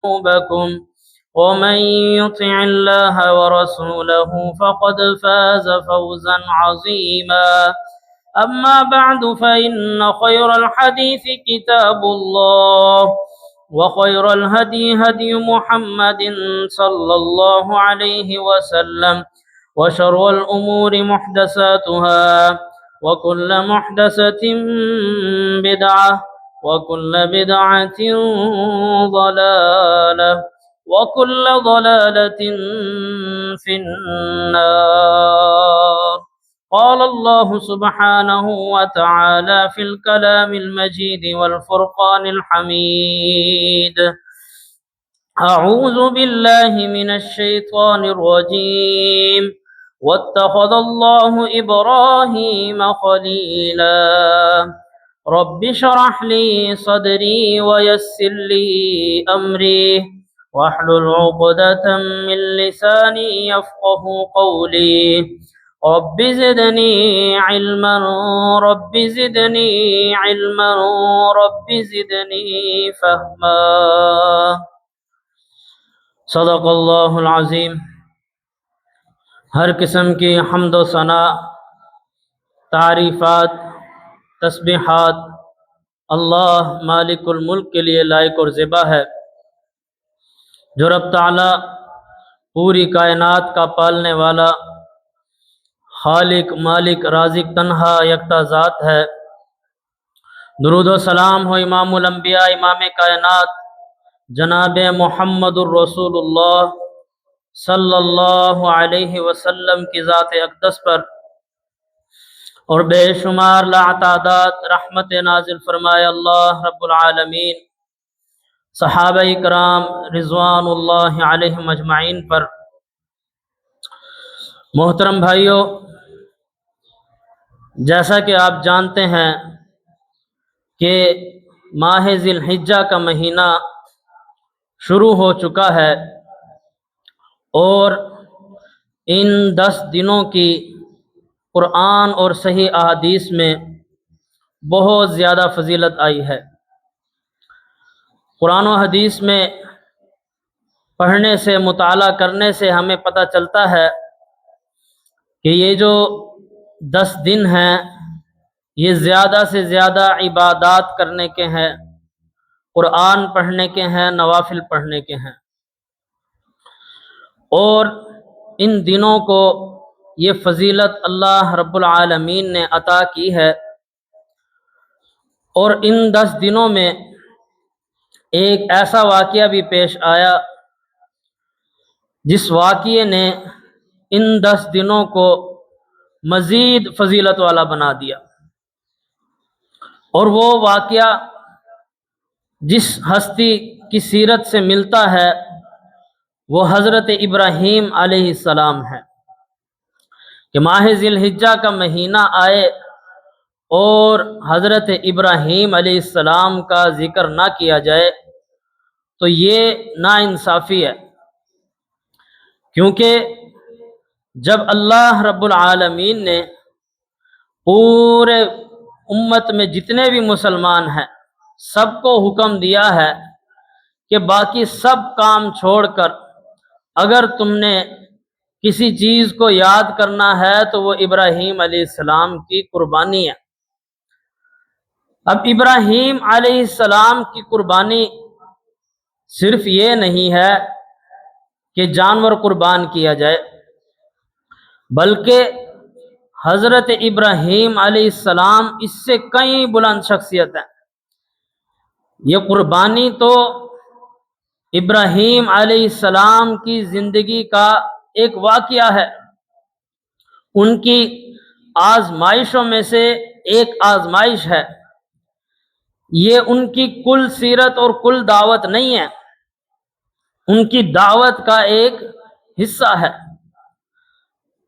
ذنوبكم ومن يطع الله ورسوله فقد فاز فوزا عظيما. أما بعد فإن خير الحديث كتاب الله وخير الهدي هدي محمد صلى الله عليه وسلم وشر الأمور محدثاتها وكل محدثة بدعة وكل بدعة ضلالة وكل ضلالة في النار. قال الله سبحانه وتعالى في الكلام المجيد والفرقان الحميد: أعوذ بالله من الشيطان الرجيم. واتخذ الله إبراهيم خليلا. رب اشرح لي صدري ويسر لي أمري واحلل عقدة من لساني يفقه قولي. رب زدني علما رب زدني علما رب زدني فهما. صدق اللہ العظیم. ہر قسم کی حمد و ثنا، تعریفات، تسبیحات اللہ مالک الملک کے لیے لائق اور زیبا ہے، جو رب تعالی پوری کائنات کا پالنے والا، خالق، مالک، رازق، تنہا یکتا ذات ہے۔ درود و سلام ہو امام الانبیاء، امام کائنات، جناب محمد الرسول اللہ صلی اللہ علیہ وسلم کی ذات اقدس پر، اور بے شمار لاتعداد رحمت نازل فرمائے اللہ رب العالمین صحابہ کرام رضوان اللہ علیہم اجمعین پر۔ محترم بھائیوں، جیسا کہ آپ جانتے ہیں کہ ماہ ذی الحجہ کا مہینہ شروع ہو چکا ہے، اور ان 10 دنوں کی قرآن اور صحیح احادیث میں بہت زیادہ فضیلت آئی ہے۔ قرآن و حدیث میں پڑھنے سے، مطالعہ کرنے سے ہمیں پتہ چلتا ہے کہ یہ جو 10 دن ہیں یہ زیادہ سے زیادہ عبادات کرنے کے ہیں، قرآن پڑھنے کے ہیں، نوافل پڑھنے کے ہیں، اور ان دنوں کو یہ فضیلت اللہ رب العالمین نے عطا کی ہے۔ اور ان 10 دنوں میں ایک ایسا واقعہ بھی پیش آیا جس واقعے نے ان 10 دنوں کو مزید فضیلت والا بنا دیا، اور وہ واقعہ جس ہستی کی سیرت سے ملتا ہے وہ حضرت ابراہیم علیہ السلام ہے کہ ماہ ذی الحجہ کا مہینہ آئے اور حضرت ابراہیم علیہ السلام کا ذکر نہ کیا جائے تو یہ ناانصافی ہے، کیونکہ جب اللہ رب العالمین نے پورے امت میں جتنے بھی مسلمان ہیں سب کو حکم دیا ہے کہ باقی سب کام چھوڑ کر اگر تم نے کسی چیز کو یاد کرنا ہے تو وہ ابراہیم علیہ السلام کی قربانی ہے۔ اب ابراہیم علیہ السلام کی قربانی صرف یہ نہیں ہے کہ جانور قربان کیا جائے، بلکہ حضرت ابراہیم علیہ السلام اس سے کئی بلند شخصیت ہیں۔ یہ قربانی تو ابراہیم علیہ السلام کی زندگی کا ایک واقعہ ہے، ان کی آزمائشوں میں سے ایک آزمائش ہے۔ یہ ان کی کل سیرت اور کل دعوت نہیں ہے، ان کی دعوت کا ایک حصہ ہے۔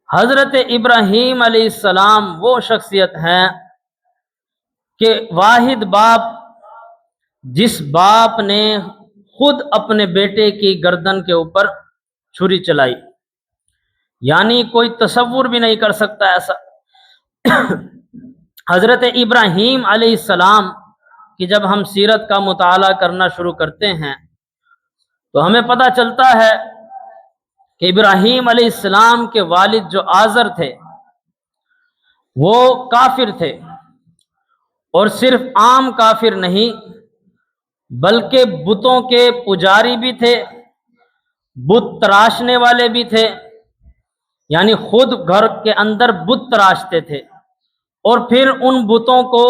حضرت ابراہیم علیہ السلام وہ شخصیت ہیں کہ واحد باپ، جس باپ نے خود اپنے بیٹے کی گردن کے اوپر چھری چلائی، یعنی کوئی تصور بھی نہیں کر سکتا ایسا۔ حضرت ابراہیم علیہ السلام کی جب ہم سیرت کا مطالعہ کرنا شروع کرتے ہیں تو ہمیں پتہ چلتا ہے کہ ابراہیم علیہ السلام کے والد جو آزر تھے وہ کافر تھے، اور صرف عام کافر نہیں بلکہ بتوں کے پجاری بھی تھے، بت تراشنے والے بھی تھے، یعنی خود گھر کے اندر بت تراشتے تھے اور پھر ان بتوں کو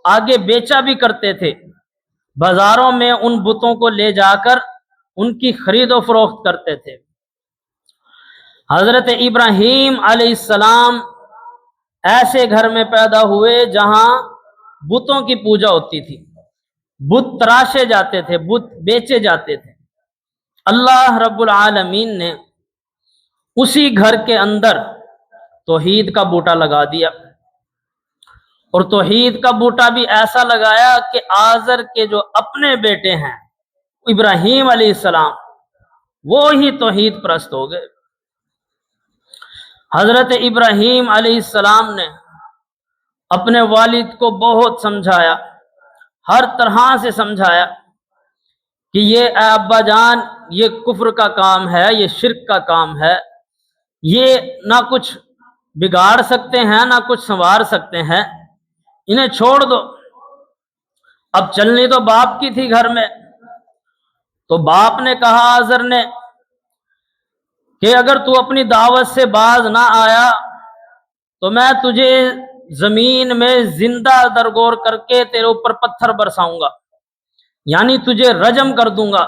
آگے بیچا بھی کرتے تھے، بازاروں میں ان بتوں کو لے جا کر ان کی خرید و فروخت کرتے تھے۔ حضرت ابراہیم علیہ السلام ایسے گھر میں پیدا ہوئے جہاں بتوں کی پوجا ہوتی تھی، بت تراشے جاتے تھے، بت بیچے جاتے تھے۔ اللہ رب العالمین نے اسی گھر کے اندر توحید کا بوٹا لگا دیا، اور توحید کا بوٹا بھی ایسا لگایا کہ آزر کے جو اپنے بیٹے ہیں ابراہیم علیہ السلام وہ ہی توحید پرست ہو گئے۔ حضرت ابراہیم علیہ السلام نے اپنے والد کو بہت سمجھایا، ہر طرح سے سمجھایا کہ یہ اے ابا جان، یہ کفر کا کام ہے، یہ شرک کا کام ہے، یہ نہ کچھ بگاڑ سکتے ہیں نہ کچھ سنوار سکتے ہیں، انہیں چھوڑ دو۔ اب چلنی تو باپ کی تھی گھر میں، تو باپ نے کہا آزر نے کہ اگر تو اپنی دعوت سے باز نہ آیا تو میں تجھے زمین میں زندہ درگور کر کے تیرے اوپر پتھر برساؤں گا، یعنی تجھے رجم کر دوں گا۔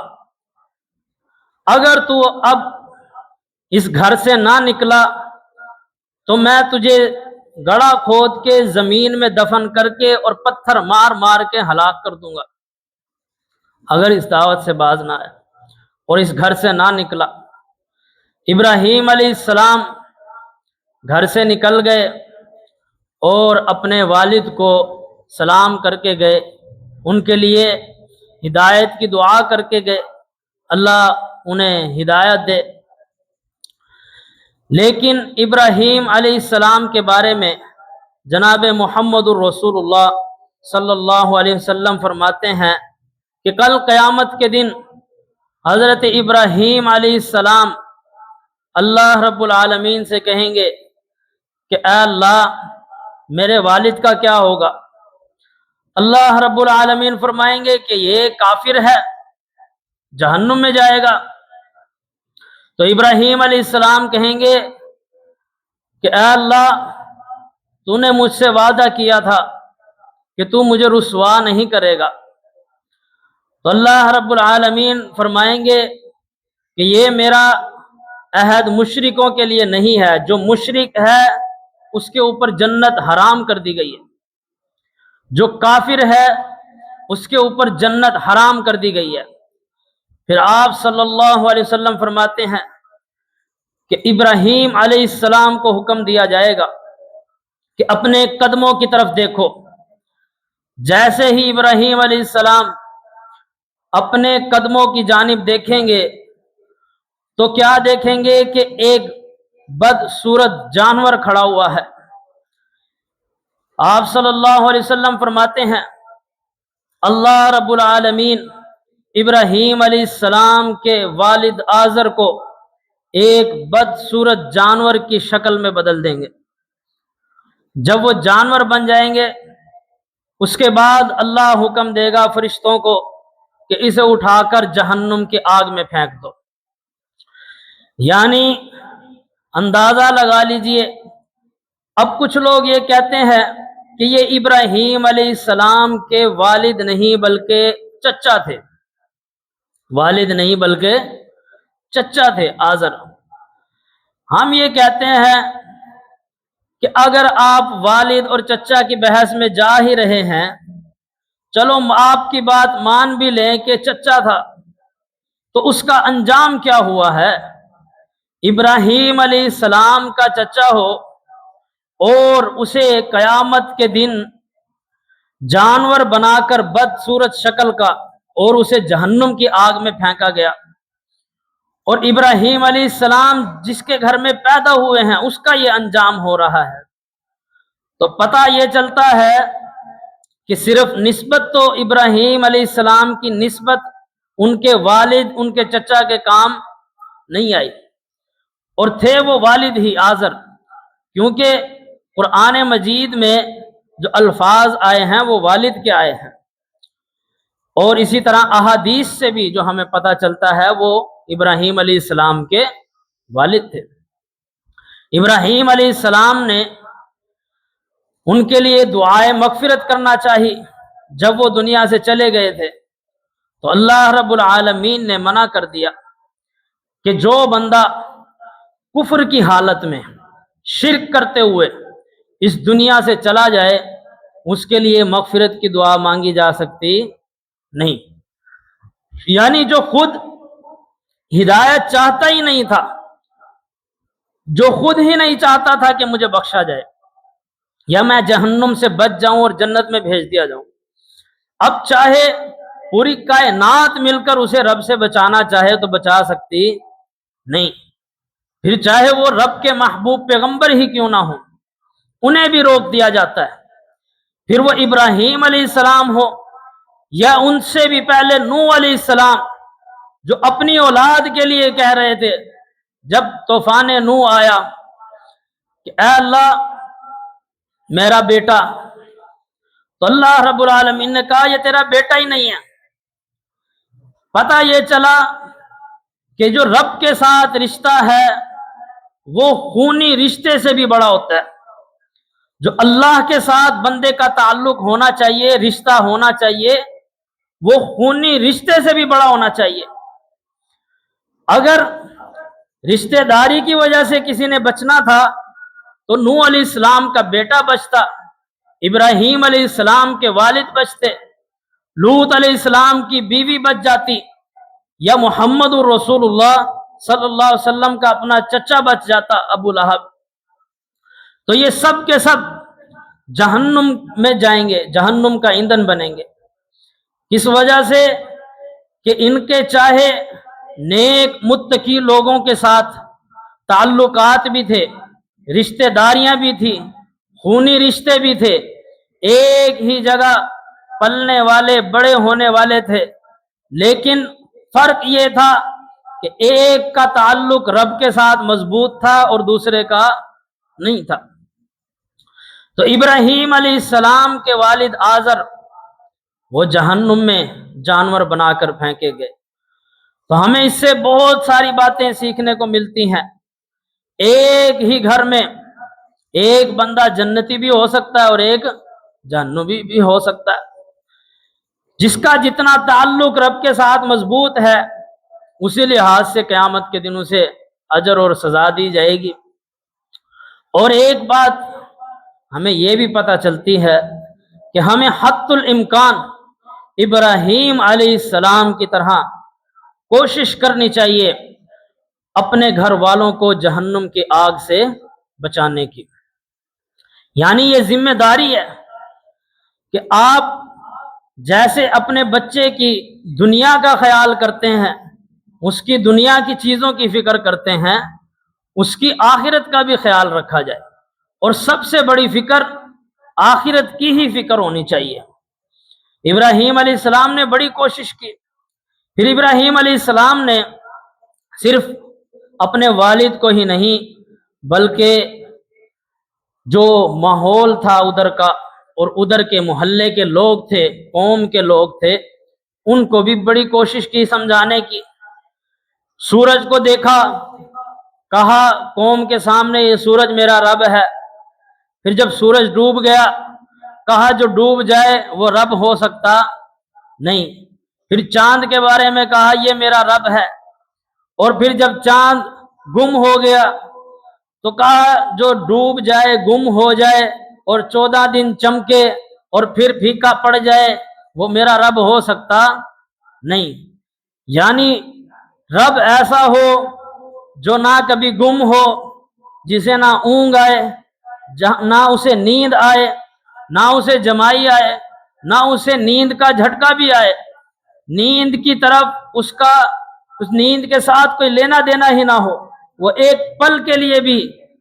اگر تو اب اس گھر سے نہ نکلا تو میں تجھے گڑھا کھود کے زمین میں دفن کر کے اور پتھر مار مار کے ہلاک کر دوں گا، اگر اس دعوت سے باز نہ آیا اور اس گھر سے نہ نکلا۔ ابراہیم علیہ السلام گھر سے نکل گئے اور اپنے والد کو سلام کر کے گئے، ان کے لیے ہدایت کی دعا کر کے گئے، اللہ انہیں ہدایت دے۔ لیکن ابراہیم علیہ السلام کے بارے میں جناب محمد الرسول اللہ صلی اللہ علیہ وسلم فرماتے ہیں کہ کل قیامت کے دن حضرت ابراہیم علیہ السلام اللہ رب العالمین سے کہیں گے کہ اے اللہ میرے والد کا کیا ہوگا؟ اللہ رب العالمین فرمائیں گے کہ یہ کافر ہے، جہنم میں جائے گا۔ تو ابراہیم علیہ السلام کہیں گے کہ اے اللہ تو نے مجھ سے وعدہ کیا تھا کہ تو مجھے رسوا نہیں کرے گا۔ تو اللہ رب العالمین فرمائیں گے کہ یہ میرا عہد مشرکوں کے لیے نہیں ہے، جو مشرک ہے اس کے اوپر جنت حرام کر دی گئی ہے، جو کافر ہے اس کے اوپر جنت حرام کر دی گئی ہے۔ پھر آپ صلی اللہ علیہ وسلم فرماتے ہیں کہ ابراہیم علیہ السلام کو حکم دیا جائے گا کہ اپنے قدموں کی طرف دیکھو۔ جیسے ہی ابراہیم علیہ السلام اپنے قدموں کی جانب دیکھیں گے تو کیا دیکھیں گے کہ ایک بدصورت جانور کھڑا ہوا ہے۔ آپ صلی اللہ علیہ وسلم فرماتے ہیں اللہ رب العالمین ابراہیم علیہ السلام کے والد آزر کو ایک بدصورت جانور کی شکل میں بدل دیں گے۔ جب وہ جانور بن جائیں گے اس کے بعد اللہ حکم دے گا فرشتوں کو کہ اسے اٹھا کر جہنم کی آگ میں پھینک دو۔ یعنی اندازہ لگا لیجئے، اب کچھ لوگ یہ کہتے ہیں کہ یہ ابراہیم علیہ السلام کے والد نہیں بلکہ چچا تھے، والد نہیں بلکہ چچا تھے آزر۔ ہم یہ کہتے ہیں کہ اگر آپ والد اور چچا کی بحث میں جا ہی رہے ہیں، چلو آپ کی بات مان بھی لیں کہ چچا تھا، تو اس کا انجام کیا ہوا ہے؟ ابراہیم علیہ السلام کا چچا ہو اور اسے قیامت کے دن جانور بنا کر بدصورت شکل کا اور اسے جہنم کی آگ میں پھینکا گیا، اور ابراہیم علیہ السلام جس کے گھر میں پیدا ہوئے ہیں اس کا یہ انجام ہو رہا ہے، تو پتہ یہ چلتا ہے کہ صرف نسبت تو ابراہیم علیہ السلام کی نسبت ان کے والد ان کے چچا کے کام نہیں آئی، اور تھے وہ والد ہی آزر، کیونکہ قرآن مجید میں جو الفاظ آئے ہیں وہ والد کے آئے ہیں، اور اسی طرح احادیث سے بھی جو ہمیں پتہ چلتا ہے وہ ابراہیم علیہ السلام کے والد تھے۔ ابراہیم علیہ السلام نے ان کے لیے دعائے مغفرت کرنا چاہی جب وہ دنیا سے چلے گئے تھے، تو اللہ رب العالمین نے منع کر دیا کہ جو بندہ کفر کی حالت میں شرک کرتے ہوئے اس دنیا سے چلا جائے اس کے لیے مغفرت کی دعا مانگی جا سکتی نہیں۔ یعنی جو خود ہدایت چاہتا ہی نہیں تھا، جو خود ہی نہیں چاہتا تھا کہ مجھے بخشا جائے یا میں جہنم سے بچ جاؤں اور جنت میں بھیج دیا جاؤں، اب چاہے پوری کائنات مل کر اسے رب سے بچانا چاہے تو بچا سکتی نہیں، پھر چاہے وہ رب کے محبوب پیغمبر ہی کیوں نہ ہو انہیں بھی روک دیا جاتا ہے، پھر وہ ابراہیم علیہ السلام ہو یا ان سے بھی پہلے نوح علیہ السلام، جو اپنی اولاد کے لیے کہہ رہے تھے جب طوفان نوح آیا کہ اے اللہ میرا بیٹا، تو اللہ رب العالمین نے کہا یہ تیرا بیٹا ہی نہیں ہے۔ پتہ یہ چلا کہ جو رب کے ساتھ رشتہ ہے وہ خونی رشتے سے بھی بڑا ہوتا ہے، جو اللہ کے ساتھ بندے کا تعلق ہونا چاہیے، رشتہ ہونا چاہیے، وہ خونی رشتے سے بھی بڑا ہونا چاہیے۔ اگر رشتہ داری کی وجہ سے کسی نے بچنا تھا تو نوح علیہ السلام کا بیٹا بچتا، ابراہیم علیہ السلام کے والد بچتے، لوط علیہ السلام کی بیوی بچ جاتی، یا محمد الرسول اللہ صلی اللہ علیہ وسلم کا اپنا چچا بچ جاتا ابو لہب۔ تو یہ سب کے سب جہنم میں جائیں گے، جہنم کا ایندھن بنیں گے، اس وجہ سے کہ ان کے چاہے نیک متقی لوگوں کے ساتھ تعلقات بھی تھے، رشتہ داریاں بھی تھی، خونی رشتے بھی تھے، ایک ہی جگہ پلنے والے بڑے ہونے والے تھے، لیکن فرق یہ تھا کہ ایک کا تعلق رب کے ساتھ مضبوط تھا اور دوسرے کا نہیں تھا۔ تو ابراہیم علیہ السلام کے والد آزر وہ جہنم میں جانور بنا کر پھینکے گئے۔ تو ہمیں اس سے بہت ساری باتیں سیکھنے کو ملتی ہیں۔ ایک ہی گھر میں ایک بندہ جنتی بھی ہو سکتا ہے اور ایک جہنمی بھی ہو سکتا ہے، جس کا جتنا تعلق رب کے ساتھ مضبوط ہے اسی لحاظ سے قیامت کے دن اسے اجر اور سزا دی جائے گی۔ اور ایک بات ہمیں یہ بھی پتہ چلتی ہے کہ ہمیں حتی الامکان ابراہیم علیہ السلام کی طرح کوشش کرنی چاہیے اپنے گھر والوں کو جہنم کی آگ سے بچانے کی۔ یعنی یہ ذمہ داری ہے کہ آپ جیسے اپنے بچے کی دنیا کا خیال کرتے ہیں، اس کی دنیا کی چیزوں کی فکر کرتے ہیں، اس کی آخرت کا بھی خیال رکھا جائے، اور سب سے بڑی فکر آخرت کی ہی فکر ہونی چاہیے۔ ابراہیم علیہ السلام نے بڑی کوشش کی، پھر ابراہیم علیہ السلام نے صرف اپنے والد کو ہی نہیں بلکہ جو ماحول تھا ادھر کا اور ادھر کے محلے کے لوگ تھے، قوم کے لوگ تھے، ان کو بھی بڑی کوشش کی سمجھانے کی۔ سورج کو دیکھا، کہا قوم کے سامنے یہ سورج میرا رب ہے، پھر جب سورج ڈوب گیا کہا جو ڈوب جائے وہ رب ہو سکتا نہیں، پھر چاند کے بارے میں کہا یہ میرا رب ہے، اور پھر جب چاند گم ہو گیا تو کہا جو ڈوب جائے گم ہو جائے اور 14 دن چمکے اور پھر پھیکا پڑ جائے وہ میرا رب ہو سکتا نہیں۔ یعنی رب ایسا ہو جو نہ کبھی گم ہو، جسے نہ اونگ آئے، نہ اسے نیند آئے، نہ اسے جمائی آئے، نہ اسے نیند کا جھٹکا بھی آئے، نیند کی طرف اس نیند کے ساتھ کوئی لینا دینا ہی نہ ہو، وہ ایک پل کے لیے بھی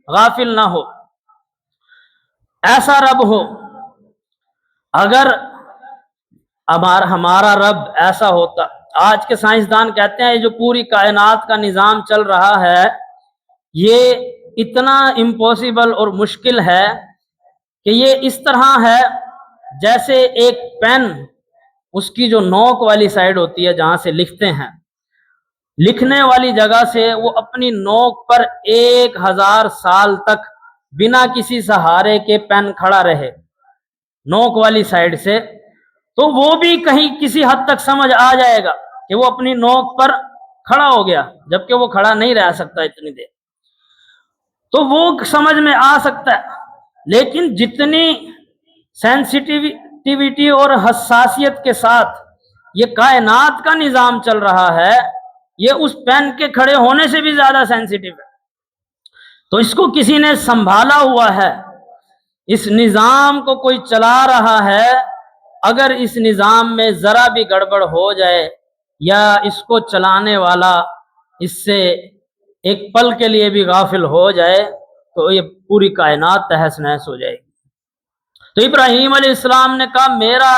غافل نہ ہو، ایسا رب ہو۔ اگر ہمارا رب ایسا ہوتا آج کے سائنسدان کہتے ہیں جو پوری کائنات کا نظام چل رہا ہے یہ اتنا امپاسبل اور مشکل ہے کہ یہ اس طرح ہے جیسے ایک پین، اس کی جو نوک والی سائڈ ہوتی ہے جہاں سے لکھتے ہیں، لکھنے والی جگہ سے وہ اپنی نوک پر 1000 سال تک بنا کسی سہارے کے پین کھڑا رہے نوک والی سائڈ سے، تو وہ بھی کہیں کسی حد تک سمجھ آ جائے گا کہ وہ اپنی نوک پر کھڑا ہو گیا، جبکہ وہ کھڑا نہیں رہ سکتا اتنی دیر، تو وہ سمجھ میں آ سکتا ہے۔ لیکن جتنی سینسیٹیوٹی اور حساسیت کے ساتھ یہ کائنات کا نظام چل رہا ہے، یہ اس پین کے کھڑے ہونے سے بھی زیادہ سینسیٹیو ہے، تو اس کو کسی نے سنبھالا ہوا ہے، اس نظام کو کوئی چلا رہا ہے۔ اگر اس نظام میں ذرا بھی گڑبڑ ہو جائے یا اس کو چلانے والا اس سے ایک پل کے لیے بھی غافل ہو جائے تو یہ پوری کائنات تہس نہس ہو جائے گی۔ تو ابراہیم علیہ السلام نے کہا میرا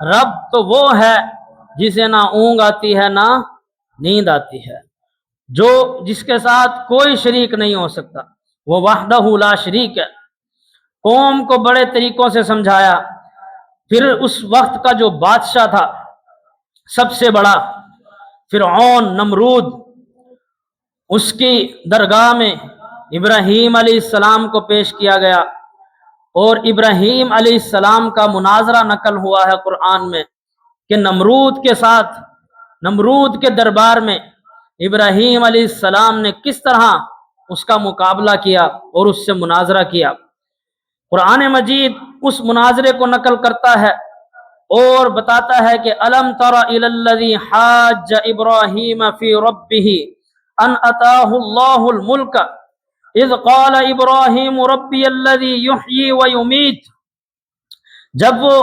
رب تو وہ ہے جسے نہ اونگ آتی ہے نہ نیند آتی ہے، جس کے ساتھ کوئی شریک نہیں ہو سکتا، وہ وحدہ لا شریک ہے۔ قوم کو بڑے طریقوں سے سمجھایا۔ پھر اس وقت کا جو بادشاہ تھا سب سے بڑا فرعون نمرود، اس کی درگاہ میں ابراہیم علیہ السلام کو پیش کیا گیا، اور ابراہیم علیہ السلام کا مناظرہ نقل ہوا ہے قرآن میں کہ نمرود کے ساتھ، نمرود کے دربار میں ابراہیم علیہ السلام نے کس طرح اس کا مقابلہ کیا اور اس سے مناظرہ کیا۔ قرآن مجید اس مناظرے کو نقل کرتا ہے اور بتاتا ہے کہ الم تر الی الذی حاج ابراہیم فی ربہ ان اتاہ اللہ الملک اذ قال ابراہیم ربی الذی یحیی ویمیت۔ جب وہ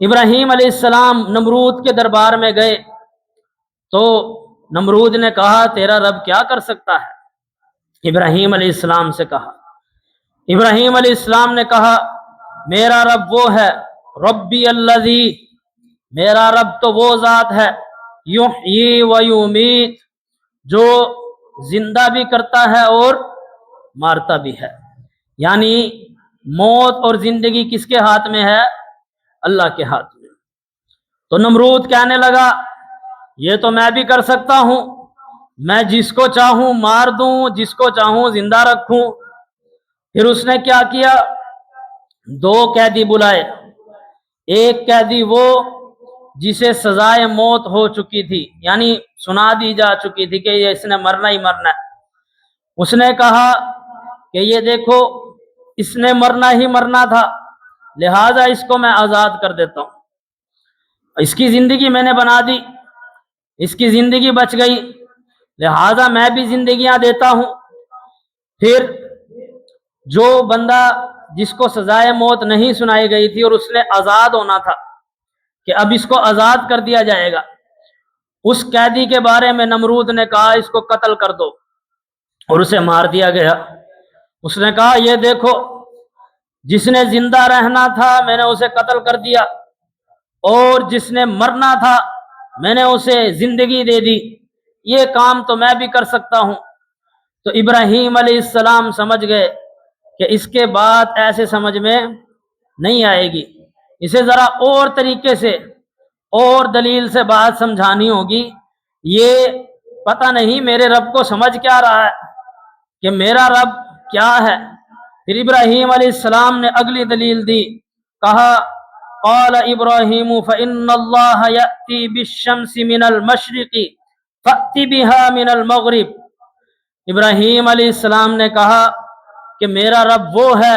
ابراہیم علیہ السلام نمرود کے دربار میں گئے تو نمرود نے کہا تیرا رب کیا کر سکتا ہے؟ ابراہیم علیہ السلام سے کہا، ابراہیم علیہ السلام نے کہا میرا رب وہ ہے ربی الذی، میرا رب تو وہ ذات ہے یحیی و یمیت، جو زندہ بھی کرتا ہے اور مارتا بھی ہے، یعنی موت اور زندگی کس کے ہاتھ میں ہے؟ اللہ کے ہاتھ میں۔ تو نمرود کہنے لگا یہ تو میں بھی کر سکتا ہوں، میں جس کو چاہوں مار دوں، جس کو چاہوں زندہ رکھوں۔ پھر اس نے کیا کیا؟ 2 قیدی بلائے، ایک قیدی وہ جسے سزائے موت ہو چکی تھی، یعنی سنا دی جا چکی تھی کہ یہ اس نے مرنا ہی مرنا ہے۔ اس نے کہا کہ یہ دیکھو اس نے مرنا ہی مرنا تھا، لہذا اس کو میں آزاد کر دیتا ہوں، اس کی زندگی میں نے بنا دی، اس کی زندگی بچ گئی، لہذا میں بھی زندگیاں دیتا ہوں۔ پھر جو بندہ جس کو سزائے موت نہیں سنائی گئی تھی اور اس نے آزاد ہونا تھا کہ اب اس کو آزاد کر دیا جائے گا، اس قیدی کے بارے میں نمرود نے کہا اس کو قتل کر دو، اور اسے مار دیا گیا۔ اس نے کہا یہ دیکھو جس نے زندہ رہنا تھا میں نے اسے قتل کر دیا، اور جس نے مرنا تھا میں نے اسے زندگی دے دی، یہ کام تو میں بھی کر سکتا ہوں۔ تو ابراہیم علیہ السلام سمجھ گئے کہ اس کے بعد ایسے سمجھ میں نہیں آئے گی، اسے ذرا اور طریقے سے اور دلیل سے بات سمجھانی ہوگی، یہ پتہ نہیں میرے رب کو سمجھ کیا رہا ہے کہ میرا رب کیا ہے۔ پھر ابراہیم علیہ السلام نے اگلی دلیل دی، کہا قال ابراہیم فإن اللہ یأتی بالشمس من المشرق فأت بها من المغرب۔ ابراہیم علیہ السلام نے کہا کہ میرا رب وہ ہے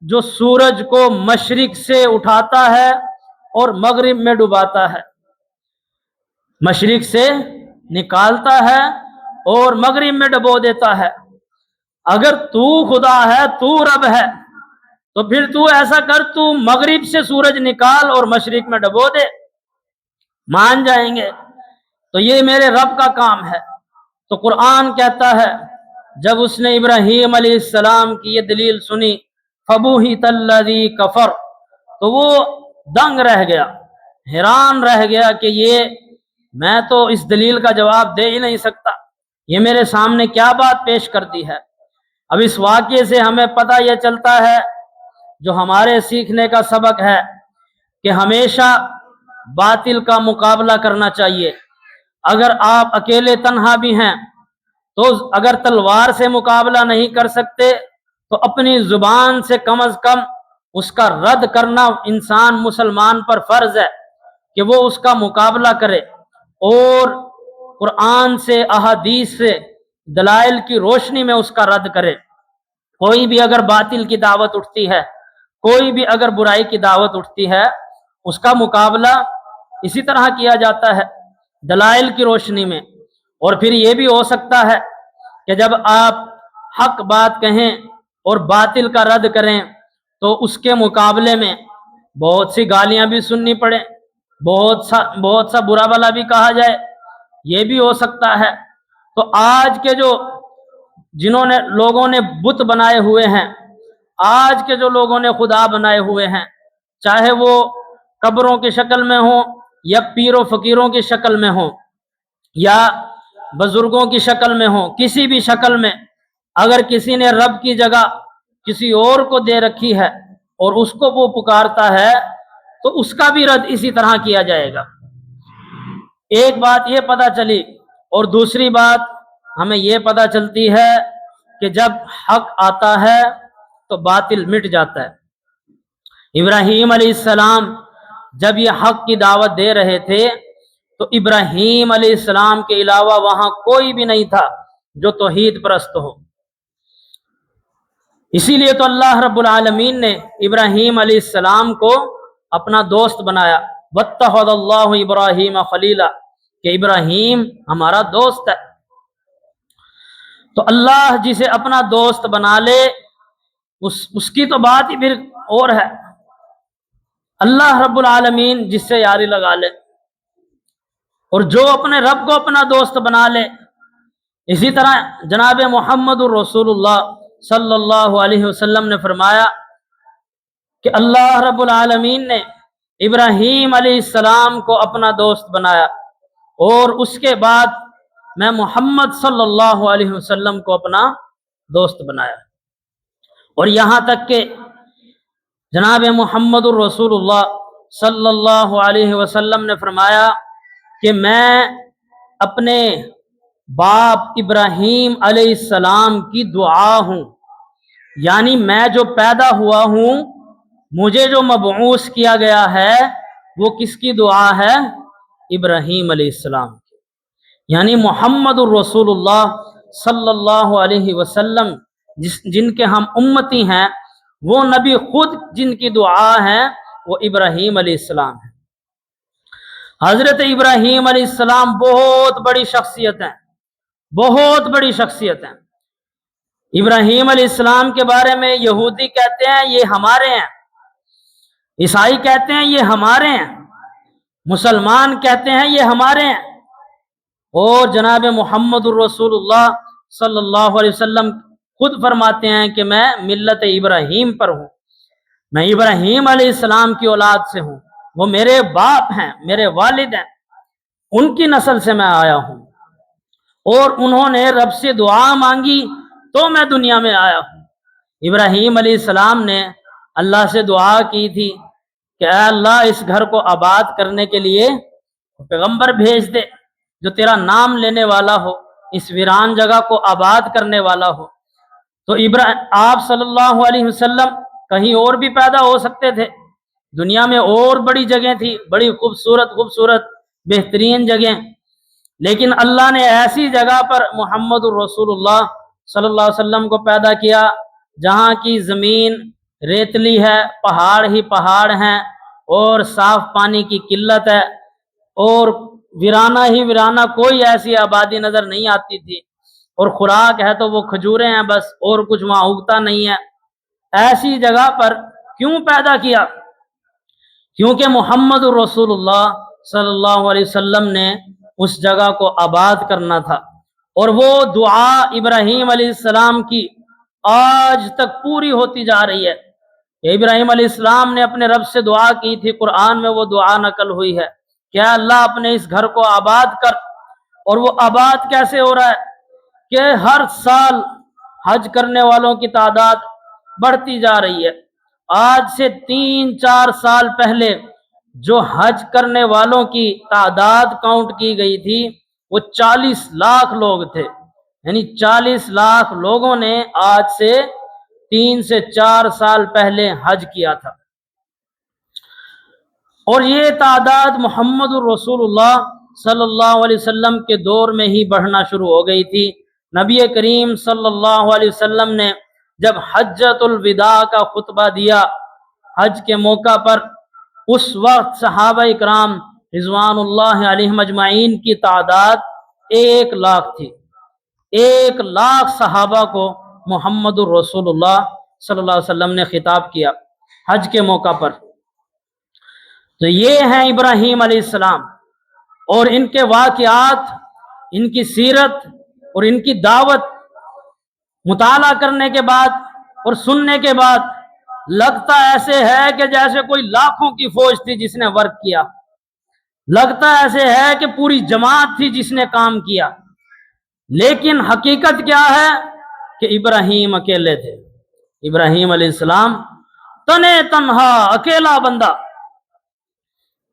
جو سورج کو مشرق سے اٹھاتا ہے اور مغرب میں ڈباتا ہے، مشرق سے نکالتا ہے اور مغرب میں ڈبو دیتا ہے۔ اگر تو خدا ہے، تو رب ہے، تو پھر تو ایسا کر، تو مغرب سے سورج نکال اور مشرق میں ڈبو دے، مان جائیں گے۔ تو یہ میرے رب کا کام ہے۔ تو قرآن کہتا ہے جب اس نے ابراہیم علیہ السلام کی یہ دلیل سنی فَبُهِتَ الَّذِي كَفَرَ، تو وہ دنگ رہ گیا، حیران رہ گیا کہ یہ میں تو اس دلیل کا جواب دے ہی نہیں سکتا، یہ میرے سامنے کیا بات پیش کر دی ہے۔ اب اس واقعے سے ہمیں پتہ یہ چلتا ہے، جو ہمارے سیکھنے کا سبق ہے، کہ ہمیشہ باطل کا مقابلہ کرنا چاہیے۔ اگر آپ اکیلے تنہا بھی ہیں تو اگر تلوار سے مقابلہ نہیں کر سکتے تو اپنی زبان سے کم از کم اس کا رد کرنا انسان مسلمان پر فرض ہے کہ وہ اس کا مقابلہ کرے اور قرآن سے، احادیث سے، دلائل کی روشنی میں اس کا رد کرے۔ کوئی بھی اگر باطل کی دعوت اٹھتی ہے، کوئی بھی اگر برائی کی دعوت اٹھتی ہے، اس کا مقابلہ اسی طرح کیا جاتا ہے، دلائل کی روشنی میں۔ اور پھر یہ بھی ہو سکتا ہے کہ جب آپ حق بات کہیں اور باطل کا رد کریں تو اس کے مقابلے میں بہت سی گالیاں بھی سننی پڑیں، بہت سا برا بھلا بھی کہا جائے، یہ بھی ہو سکتا ہے۔ تو آج کے جو لوگوں نے بت بنائے ہوئے ہیں، آج کے جو لوگوں نے خدا بنائے ہوئے ہیں، چاہے وہ قبروں کی شکل میں ہوں یا پیر و فقیروں کی شکل میں ہوں یا بزرگوں کی شکل میں ہوں، کسی بھی شکل میں اگر کسی نے رب کی جگہ کسی اور کو دے رکھی ہے اور اس کو وہ پکارتا ہے تو اس کا بھی رد اسی طرح کیا جائے گا۔ ایک بات یہ پتہ چلی، اور دوسری بات ہمیں یہ پتہ چلتی ہے کہ جب حق آتا ہے تو باطل مٹ جاتا ہے۔ ابراہیم علیہ السلام جب یہ حق کی دعوت دے رہے تھے تو ابراہیم علیہ السلام کے علاوہ وہاں کوئی بھی نہیں تھا جو توحید پرست ہو۔ اسی لیے تو اللہ رب العالمین نے ابراہیم علیہ السلام کو اپنا دوست بنایا، واتخذ اللہ ابراہیم خلیلا، کہ ابراہیم ہمارا دوست ہے۔ تو اللہ جسے اپنا دوست بنا لے اس کی تو بات ہی پھر اور ہے۔ اللہ رب العالمین جس سے یاری لگا لے، اور جو اپنے رب کو اپنا دوست بنا لے، اسی طرح جناب محمد الرسول اللہ صلی اللہ علیہ وسلم نے فرمایا کہ اللہ رب العالمین نے ابراہیم علیہ السلام کو اپنا دوست بنایا اور اس کے بعد میں محمد صلی اللہ علیہ وسلم کو اپنا دوست بنایا۔ اور یہاں تک کہ جناب محمد الرسول اللہ صلی اللہ علیہ وسلم نے فرمایا کہ میں اپنے باپ ابراہیم علیہ السلام کی دعا ہوں، یعنی میں جو پیدا ہوا ہوں، مجھے جو مبعوث کیا گیا ہے، وہ کس کی دعا ہے؟ ابراہیم علیہ السلام کی، یعنی محمد الرسول اللہ صلی اللہ علیہ وسلم جن کے ہم امتی ہیں، وہ نبی خود جن کی دعا ہے وہ ابراہیم علیہ السلام ہے۔ حضرت ابراہیم علیہ السلام بہت بڑی شخصیت ہیں، بہت بڑی شخصیت ہیں۔ ابراہیم علیہ السلام کے بارے میں یہودی کہتے ہیں یہ ہمارے ہیں، عیسائی کہتے ہیں یہ ہمارے ہیں، مسلمان کہتے ہیں یہ ہمارے ہیں، اور جناب محمد الرسول اللہ صلی اللہ علیہ وسلم خود فرماتے ہیں کہ میں ملت ابراہیم پر ہوں، میں ابراہیم علیہ السلام کی اولاد سے ہوں، وہ میرے باپ ہیں، میرے والد ہیں، ان کی نسل سے میں آیا ہوں، اور انہوں نے رب سے دعا مانگی تو میں دنیا میں آیا ہوں۔ ابراہیم علیہ السلام نے اللہ سے دعا کی تھی کہ اے اللہ اس گھر کو آباد کرنے کے لیے پیغمبر بھیج دے جو تیرا نام لینے والا ہو، اس ویران جگہ کو آباد کرنے والا ہو۔ تو آپ صلی اللہ علیہ وسلم کہیں اور بھی پیدا ہو سکتے تھے، دنیا میں اور بڑی جگہیں تھی، بڑی خوبصورت بہترین جگہیں، لیکن اللہ نے ایسی جگہ پر محمد الرسول اللہ صلی اللہ علیہ وسلم کو پیدا کیا جہاں کی زمین ریتلی ہے، پہاڑ ہی پہاڑ ہیں، اور صاف پانی کی قلت ہے، اور ویرانہ ہی ویرانہ، کوئی ایسی آبادی نظر نہیں آتی تھی، اور خوراک ہے تو وہ کھجوریں ہیں بس، اور کچھ وہاں اگتا نہیں ہے۔ ایسی جگہ پر کیوں پیدا کیا؟ کیونکہ محمد الرسول اللہ صلی اللہ علیہ وسلم نے اس جگہ کو آباد کرنا تھا، اور وہ دعا ابراہیم علیہ السلام کی آج تک پوری ہوتی جا رہی ہے۔ ابراہیم علیہ السلام نے اپنے رب سے دعا کی تھی، قرآن میں وہ دعا نقل ہوئی ہے کہ اللہ اپنے اس گھر کو آباد کر۔ اور وہ آباد کیسے ہو رہا ہے کہ ہر سال حج کرنے والوں کی تعداد بڑھتی جا رہی ہے۔ آج سے 3-4 سال پہلے جو حج کرنے والوں کی تعداد کاؤنٹ کی گئی تھی وہ 40 لاکھ لوگ تھے، یعنی 40 لاکھ لوگوں نے آج سے 3 سے 4 سال پہلے حج کیا تھا۔ اور یہ تعداد محمد الرسول اللہ صلی اللہ علیہ وسلم کے دور میں ہی بڑھنا شروع ہو گئی تھی۔ نبی کریم صلی اللہ علیہ وسلم نے جب حجۃ الوداع کا خطبہ دیا حج کے موقع پر، اس وقت صحابہ اکرام رضوان اللہ علیہم اجمعین کی تعداد 1 لاکھ تھی۔ 1 لاکھ صحابہ کو محمد الرسول اللہ صلی اللہ علیہ وسلم نے خطاب کیا حج کے موقع پر۔ تو یہ ہیں ابراہیم علیہ السلام، اور ان کے واقعات، ان کی سیرت اور ان کی دعوت مطالعہ کرنے کے بعد اور سننے کے بعد لگتا ایسے ہے کہ جیسے کوئی لاکھوں کی فوج تھی جس نے ورک کیا، لگتا ایسے ہے کہ پوری جماعت تھی جس نے کام کیا، لیکن حقیقت کیا ہے کہ ابراہیم اکیلے تھے۔ ابراہیم علیہ السلام تنے تنہا اکیلا بندہ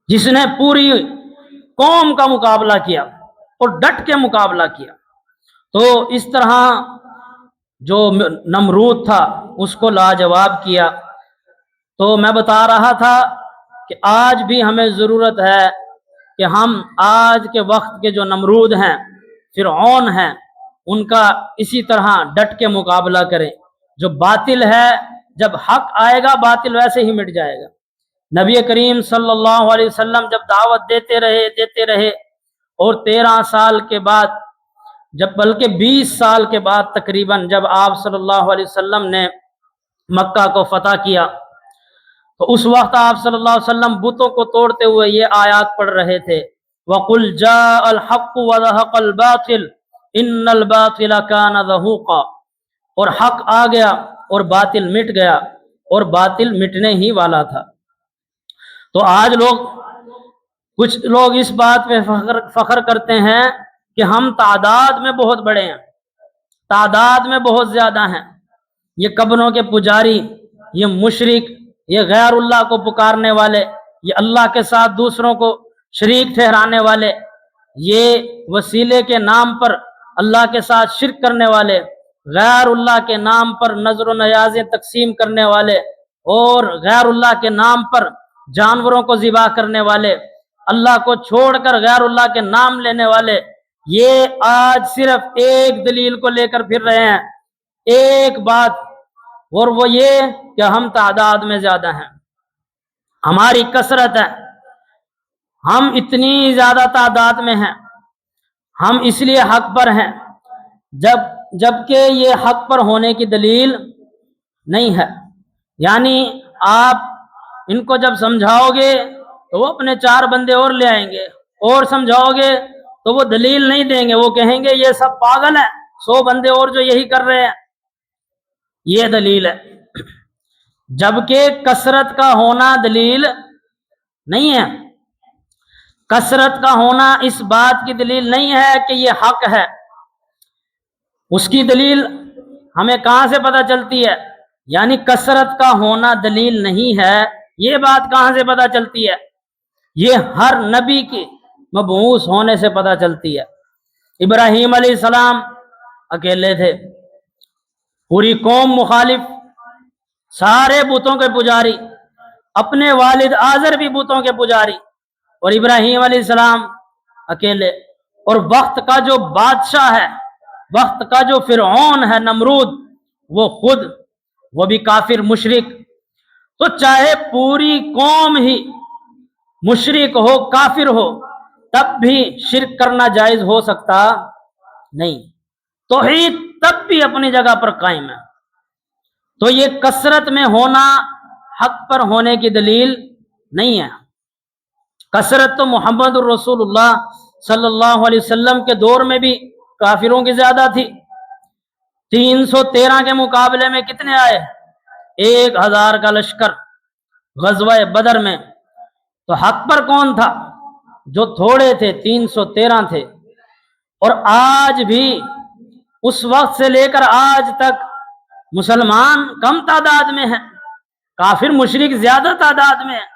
جس نے پوری قوم کا مقابلہ کیا اور ڈٹ کے مقابلہ کیا۔ تو اس طرح جو نمرود تھا اس کو لاجواب کیا۔ تو میں بتا رہا تھا کہ آج بھی ہمیں ضرورت ہے کہ ہم آج کے وقت کے جو نمرود ہیں، فرعون ہیں، ان کا اسی طرح ڈٹ کے مقابلہ کریں۔ جو باطل ہے، جب حق آئے گا باطل ویسے ہی مٹ جائے گا۔ نبی کریم صلی اللہ علیہ وسلم جب دعوت دیتے رہے اور 13 سال کے بعد، جب بلکہ 20 سال کے بعد تقریباً جب آپ صلی اللہ علیہ وسلم نے مکہ کو فتح کیا، تو اس وقت آپ صلی اللہ علیہ وسلم بتوں کو توڑتے ہوئے یہ آیات پڑھ رہے تھے، وَقُلْ جَاءَ الْحَقُّ وَزَهَقَ الْبَاطِلُ إِنَّ الْبَاطِلَ كَانَ زَهُوقًا، اور حق آ گیا اور باطل مٹ گیا، اور باطل مٹنے ہی والا تھا۔ تو آج کچھ لوگ اس بات پہ فخر کرتے ہیں کہ ہم تعداد میں بہت بڑے ہیں، تعداد میں بہت زیادہ ہیں۔ یہ قبروں کے پجاری، یہ مشرک، یہ غیر اللہ کو پکارنے والے، یہ اللہ کے ساتھ دوسروں کو شریک ٹھہرانے والے، یہ وسیلے کے نام پر اللہ کے ساتھ شرک کرنے والے، غیر اللہ کے نام پر نذر و نیازیں تقسیم کرنے والے، اور غیر اللہ کے نام پر جانوروں کو ذبح کرنے والے، اللہ کو چھوڑ کر غیر اللہ کے نام لینے والے، یہ آج صرف ایک دلیل کو لے کر پھر رہے ہیں، ایک بات، اور وہ یہ کہ ہم تعداد میں زیادہ ہیں، ہماری کثرت ہے، ہم اتنی زیادہ تعداد میں ہیں، ہم اس لیے حق پر ہیں، جبکہ یہ حق پر ہونے کی دلیل نہیں ہے۔ یعنی آپ ان کو جب سمجھاؤ گے تو وہ اپنے 4 بندے اور لے آئیں گے، اور سمجھاؤ گے تو وہ دلیل نہیں دیں گے، وہ کہیں گے یہ سب پاگل ہیں، 100 بندے اور جو یہی کر رہے ہیں، یہ دلیل ہے۔ جبکہ کثرت کا ہونا دلیل نہیں ہے، کثرت کا ہونا اس بات کی دلیل نہیں ہے کہ یہ حق ہے۔ اس کی دلیل ہمیں کہاں سے پتہ چلتی ہے؟ یعنی کثرت کا ہونا دلیل نہیں ہے، یہ بات کہاں سے پتہ چلتی ہے؟ یہ ہر نبی کی مبعوث ہونے سے پتہ چلتی ہے۔ ابراہیم علیہ السلام اکیلے تھے، پوری قوم مخالف، سارے بتوں کے پجاری، اپنے والد آزر بھی بتوں کے پجاری، اور ابراہیم علیہ السلام اکیلے۔ اور وقت کا جو بادشاہ ہے، وقت کا جو فرعون ہے نمرود، وہ بھی کافر مشرک۔ تو چاہے پوری قوم ہی مشرک ہو، کافر ہو، تب بھی شرک کرنا جائز ہو سکتا نہیں، توحید تب بھی اپنی جگہ پر قائم ہے۔ تو یہ کثرت میں ہونا حق پر ہونے کی دلیل نہیں ہے۔ کثرت تو محمد الرسول اللہ صلی اللہ علیہ وسلم کے دور میں بھی کافروں کی زیادہ تھی۔ 313 کے مقابلے میں کتنے آئے؟ 1000 کا لشکر غزوہ بدر میں۔ تو حق پر کون تھا؟ جو تھوڑے تھے 313 تھے، اور آج بھی اس وقت سے لے کر آج تک مسلمان کم تعداد میں ہیں، کافر مشرک زیادہ تعداد میں ہیں۔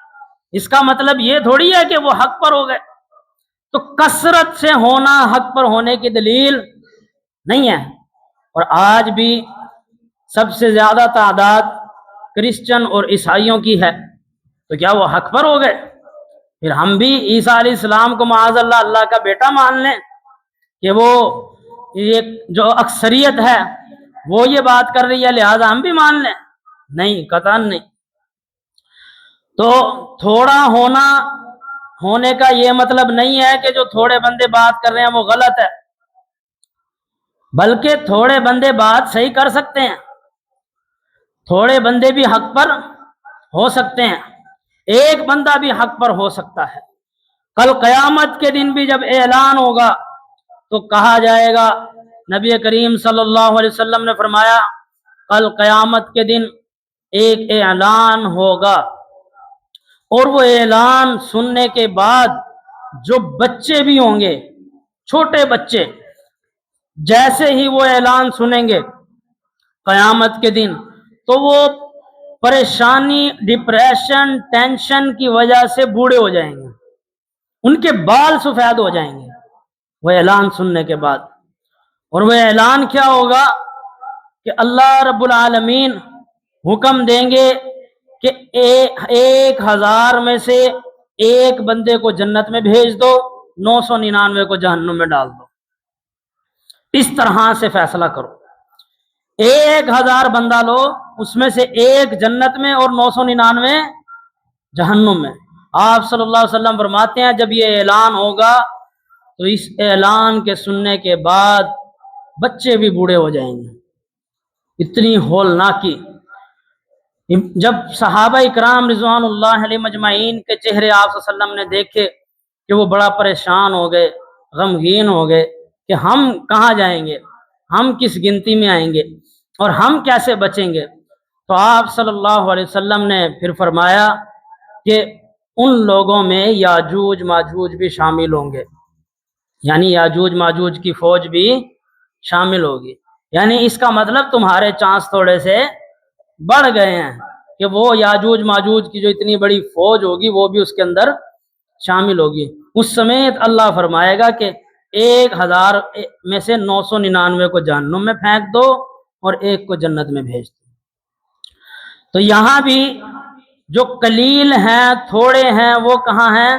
اس کا مطلب یہ تھوڑی ہے کہ وہ حق پر ہو گئے۔ تو کثرت سے ہونا حق پر ہونے کی دلیل نہیں ہے۔ اور آج بھی سب سے زیادہ تعداد کرسچن اور عیسائیوں کی ہے، تو کیا وہ حق پر ہو گئے؟ پھر ہم بھی عیسیٰ علیہ السلام کو معاذ اللہ اللہ کا بیٹا مان لیں کہ وہ یہ جو اکثریت ہے وہ یہ بات کر رہی ہے لہذا ہم بھی مان لیں؟ نہیں، قطعاً نہیں۔ تو تھوڑا ہونے کا یہ مطلب نہیں ہے کہ جو تھوڑے بندے بات کر رہے ہیں وہ غلط ہے، بلکہ تھوڑے بندے بات صحیح کر سکتے ہیں، تھوڑے بندے بھی حق پر ہو سکتے ہیں، ایک بندہ بھی حق پر ہو سکتا ہے۔ کل قیامت کے دن بھی جب اعلان ہوگا تو کہا جائے گا، نبی کریم صلی اللہ علیہ وسلم نے فرمایا کل قیامت کے دن ایک اعلان ہوگا، اور وہ اعلان سننے کے بعد جو بچے بھی ہوں گے، چھوٹے بچے، جیسے ہی وہ اعلان سنیں گے قیامت کے دن تو وہ پریشانی، ڈپریشن، ٹینشن کی وجہ سے بوڑھے ہو جائیں گے، ان کے بال سفید ہو جائیں گے وہ اعلان سننے کے بعد۔ اور وہ اعلان کیا ہوگا کہ اللہ رب العالمین حکم دیں گے کہ 1000 میں سے ایک بندے کو جنت میں بھیج دو، 999 کو جہنم میں ڈال دو، اس طرح سے فیصلہ کرو۔ 1000 بندہ لو، اس میں سے ایک جنت میں اور 999 جہنم میں۔ آپ صلی اللہ علیہ وسلم فرماتے ہیں جب یہ اعلان ہوگا تو اس اعلان کے سننے کے بعد بچے بھی بوڑھے ہو جائیں گے، اتنی ہولناکی۔ جب صحابہ اکرام رضوان اللہ علیہ مجمعین کے چہرے آپ صلی اللہ علیہ وسلم نے دیکھے کہ وہ بڑا پریشان ہو گئے، غمگین ہو گئے کہ ہم کہاں جائیں گے، ہم کس گنتی میں آئیں گے اور ہم کیسے بچیں گے، تو آپ صلی اللہ علیہ وسلم نے پھر فرمایا کہ ان لوگوں میں یاجوج ماجوج بھی شامل ہوں گے، یعنی یاجوج ماجوج کی فوج بھی شامل ہوگی، یعنی اس کا مطلب تمہارے چانس تھوڑے سے بڑھ گئے ہیں کہ وہ یاجوج ماجوج کی جو اتنی بڑی فوج ہوگی وہ بھی اس کے اندر شامل ہوگی۔ اس سمیت اللہ فرمائے گا کہ 1000 میں سے 999 کو جہنم میں پھینک دو اور ایک کو جنت میں بھیج دو۔ تو یہاں بھی جو قلیل ہیں، تھوڑے ہیں، وہ کہاں ہیں؟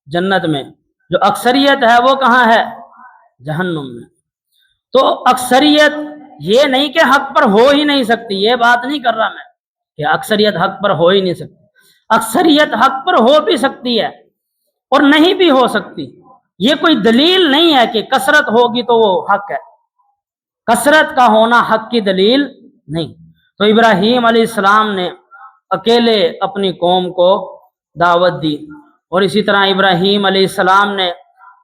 جنت میں۔ جو اکثریت ہے وہ کہاں ہے؟ جہنم میں۔ تو اکثریت یہ نہیں کہ حق پر ہو ہی نہیں سکتی، یہ بات نہیں کر رہا میں کہ اکثریت حق پر ہو ہی نہیں سکتی، اکثریت حق پر ہو بھی سکتی ہے اور نہیں بھی ہو سکتی، یہ کوئی دلیل نہیں ہے کہ کثرت ہوگی تو وہ حق ہے، کثرت کا ہونا حق کی دلیل نہیں۔ تو ابراہیم علیہ السلام نے اکیلے اپنی قوم کو دعوت دی، اور اسی طرح ابراہیم علیہ السلام نے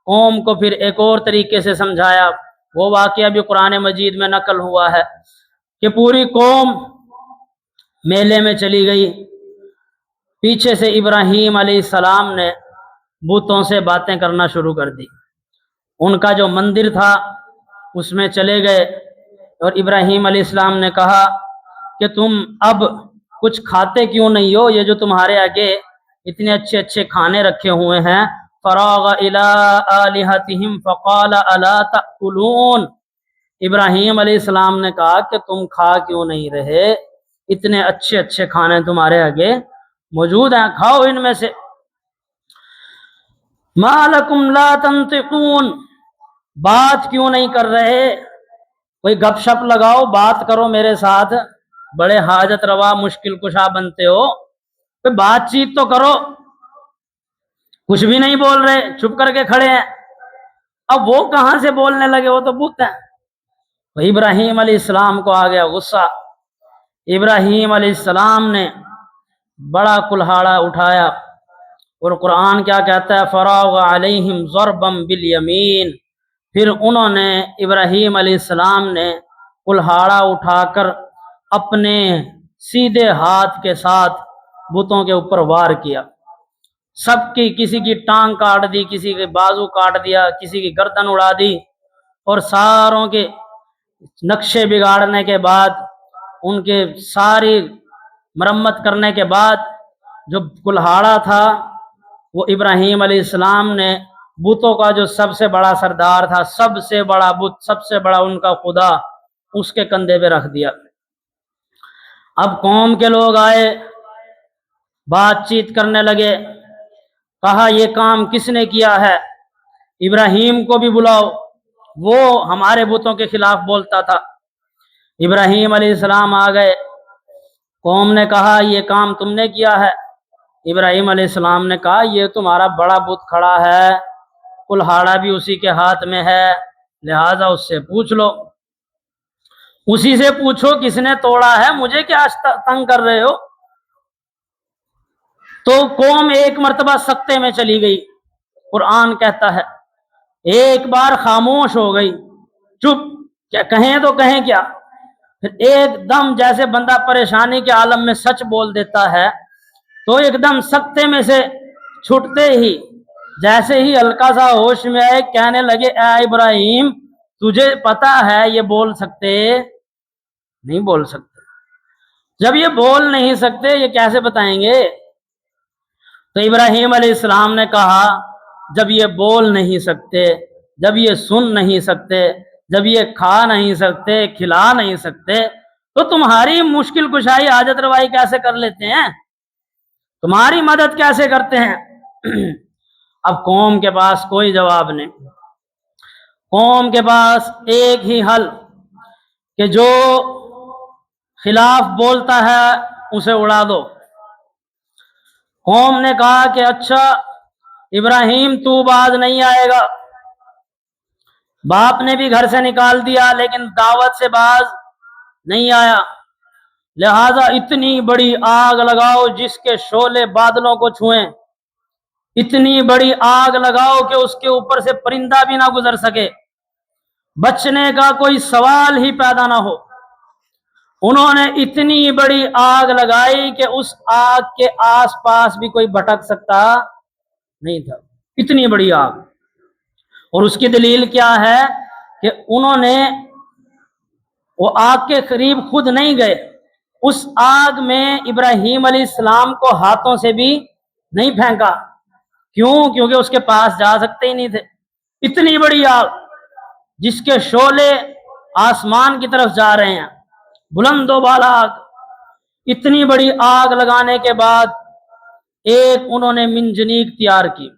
قوم کو پھر ایک اور طریقے سے سمجھایا۔ وہ واقعہ بھی قرآن مجید میں نقل ہوا ہے کہ پوری قوم میلے میں چلی گئی، پیچھے سے ابراہیم علیہ السلام نے بتوں سے باتیں کرنا شروع کر دی، ان کا جو مندر تھا اس میں چلے گئے، اور ابراہیم علیہ السلام نے کہا کہ تم اب کچھ کھاتے کیوں نہیں ہو؟ یہ جو تمہارے آگے اتنے اچھے اچھے کھانے رکھے ہوئے ہیں۔ فراغ الی آلہتہم فقال الا تأکلون، ابراہیم علیہ السلام نے کہا کہ تم کھا کیوں نہیں رہے؟ اتنے اچھے اچھے کھانے تمہارے آگے موجود ہیں، کھاؤ ان میں سے۔ ما لکم لا تنطقون، بات کیوں نہیں کر رہے؟ کوئی گپ شپ لگاؤ، بات کرو میرے ساتھ، بڑے حاجت روا مشکل کشا بنتے ہو، کوئی بات چیت تو کرو۔ کچھ بھی نہیں بول رہے، چھپ کر کے کھڑے ہیں۔ اب وہ کہاں سے بولنے لگے؟ وہ تو بت ہیں۔ تو ابراہیم علیہ السلام کو آ گیا غصہ، ابراہیم علیہ السلام نے بڑا کلہاڑا اٹھایا، اور قرآن کیا کہتا ہے؟ فراغ علیہم ضربا بالیمین، پھر انہوں نے ابراہیم علیہ السلام نے کلہاڑا اٹھا کر اپنے سیدھے ہاتھ کے ساتھ بتوں کے اوپر وار کیا، سب کی کسی کی ٹانگ کاٹ دی، کسی کے بازو کاٹ دیا، کسی کی گردن اڑا دی، اور ساروں کے نقشے بگاڑنے کے بعد، ان کے ساری مرمت کرنے کے بعد، جو کلہاڑا تھا وہ ابراہیم علیہ السلام نے بتوں کا جو سب سے بڑا سردار تھا، سب سے بڑا بت، سب سے بڑا ان کا خدا، اس کے کندھے پہ رکھ دیا۔ اب قوم کے لوگ آئے، بات چیت کرنے لگے، کہا یہ کام کس نے کیا ہے؟ ابراہیم کو بھی بلاؤ، وہ ہمارے بتوں کے خلاف بولتا تھا۔ ابراہیم علیہ السلام آ گئے، قوم نے کہا یہ کام تم نے کیا ہے؟ ابراہیم علیہ السلام نے کہا یہ تمہارا بڑا بت کھڑا ہے، کلہاڑا بھی اسی کے ہاتھ میں ہے، لہذا اس سے پوچھ لو، اسی سے پوچھو کس نے توڑا ہے، مجھے کیا تنگ کر رہے ہو؟ تو قوم ایک مرتبہ سکتے میں چلی گئی۔ قرآن کہتا ہے ایک بار خاموش ہو گئی، چپ، کیا کہیں تو کہیں کیا؟ پھر ایک دم جیسے بندہ پریشانی کے عالم میں سچ بول دیتا ہے، تو ایک دم سکتے میں سے چھٹتے ہی، جیسے ہی ہلکا سا ہوش میں آئے، کہنے لگے اے ابراہیم تجھے پتا ہے یہ بول سکتے نہیں؟ بول سکتے؟ جب یہ بول نہیں سکتے یہ کیسے بتائیں گے؟ تو ابراہیم علیہ السلام نے کہا جب یہ بول نہیں سکتے، جب یہ سن نہیں سکتے، جب یہ کھا نہیں سکتے، کھلا نہیں سکتے، تو تمہاری مشکل کشائی حاجت روائی کیسے کر لیتے ہیں؟ تمہاری مدد کیسے کرتے ہیں؟ اب قوم کے پاس کوئی جواب نہیں، قوم کے پاس ایک ہی حل کہ جو خلاف بولتا ہے اسے اڑا دو۔ قوم نے کہا کہ اچھا ابراہیم تو باز نہیں آئے گا، باپ نے بھی گھر سے نکال دیا لیکن دعوت سے باز نہیں آیا، لہذا اتنی بڑی آگ لگاؤ جس کے شعلے بادلوں کو چھوئیں، اتنی بڑی آگ لگاؤ کہ اس کے اوپر سے پرندہ بھی نہ گزر سکے، بچنے کا کوئی سوال ہی پیدا نہ ہو۔ انہوں نے اتنی بڑی آگ لگائی کہ اس آگ کے آس پاس بھی کوئی بھٹک سکتا نہیں تھا، اتنی بڑی آگ۔ اور اس کی دلیل کیا ہے کہ انہوں نے وہ آگ کے قریب خود نہیں گئے، اس آگ میں ابراہیم علیہ السلام کو ہاتھوں سے بھی نہیں پھینکا۔ کیوں؟ کیونکہ اس کے پاس جا سکتے ہی نہیں تھے۔ اتنی بڑی آگ جس کے شعلے آسمان کی طرف جا رہے ہیں، بلند و بالا آگ، اتنی بڑی آگ لگانے کے بعد ایک انہوں نے منجنیق تیار کی،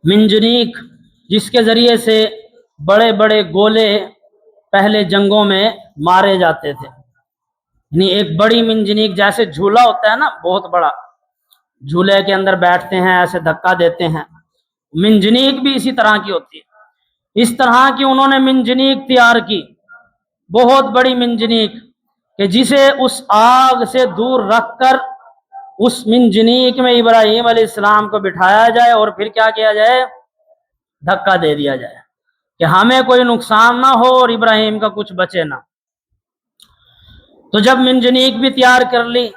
منجنیق جس کے ذریعے سے بڑے بڑے گولے پہلے جنگوں میں مارے جاتے تھے، یعنی ایک بڑی منجنیق، جیسے جھولا ہوتا ہے نا بہت بڑا، جھولے کے اندر بیٹھتے ہیں ایسے دھکا دیتے ہیں، منجنیق بھی اسی طرح کی ہوتی ہے۔ اس طرح کی انہوں نے منجنیق تیار کی، بہت بڑی منجنیق، کہ جسے اس آگ سے دور رکھ کر اس منجنیق میں ابراہیم علیہ السلام کو بٹھایا جائے اور پھر کیا کیا جائے؟ دھکا دے دیا جائے کہ ہمیں کوئی نقصان نہ ہو اور ابراہیم کا کچھ بچے نہ۔ تو جب منجنیق بھی تیار کر لی،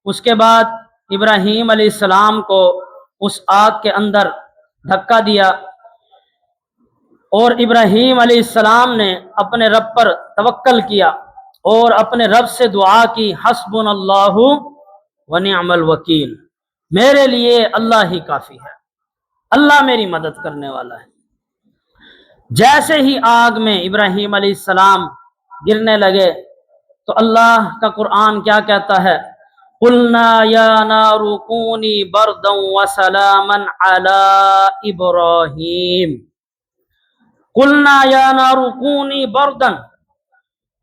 اس کے بعد ابراہیم علیہ السلام کو اس آگ کے اندر دھکا دیا، اور ابراہیم علیہ السلام نے اپنے رب پر توکل کیا اور اپنے رب سے دعا کی، حسبنا اللہ ونعم الوکیل، میرے لیے اللہ ہی کافی ہے، اللہ میری مدد کرنے والا ہے۔ جیسے ہی آگ میں ابراہیم علیہ السلام گرنے لگے تو اللہ کا قرآن کیا کہتا ہے؟ قلنا یا نار کونی بردا وسلاما علی ابراہیم، قلنا یا نار کونی بردا،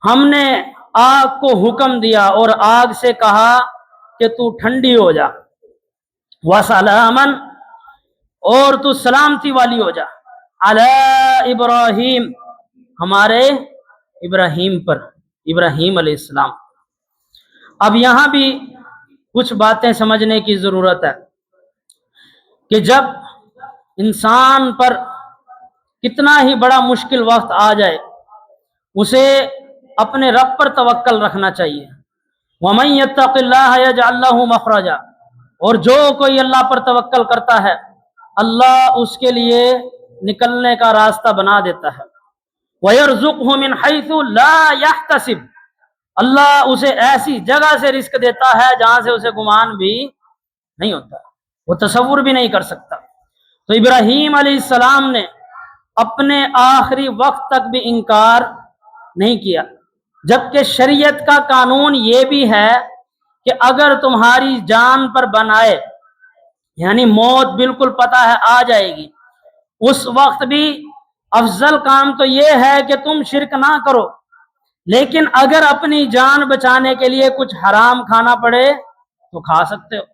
ہم نے آگ کو حکم دیا اور آگ سے کہا کہ تو ٹھنڈی ہو جا، وسلاما، اور تو سلامتی والی ہو جا، علی ابراہیم، ہمارے ابراہیم پر، ابراہیم علیہ السلام۔ اب یہاں بھی کچھ باتیں سمجھنے کی ضرورت ہے کہ جب انسان پر کتنا ہی بڑا مشکل وقت آ جائے اسے اپنے رب پر توکل رکھنا چاہیے۔ وَمَن يَتَّقِ اللَّهَ يَجْعَل لَّهُ مَخْرَجًا، اور جو کوئی اللہ پر توکل کرتا ہے اللہ اس کے لیے نکلنے کا راستہ بنا دیتا ہے۔ وَيَرْزُقْهُ مِنْ حَيْثُ لَا يَحْتَسِبُ، اللہ اسے ایسی جگہ سے رزق دیتا ہے جہاں سے اسے گمان بھی نہیں ہوتا، وہ تصور بھی نہیں کر سکتا۔ تو ابراہیم علیہ السلام نے اپنے آخری وقت تک بھی انکار نہیں کیا، جبکہ شریعت کا قانون یہ بھی ہے کہ اگر تمہاری جان پر بن آئے، یعنی موت بالکل پتہ ہے آ جائے گی، اس وقت بھی افضل کام تو یہ ہے کہ تم شرک نہ کرو، لیکن اگر اپنی جان بچانے کے لیے کچھ حرام کھانا پڑے تو کھا سکتے ہو۔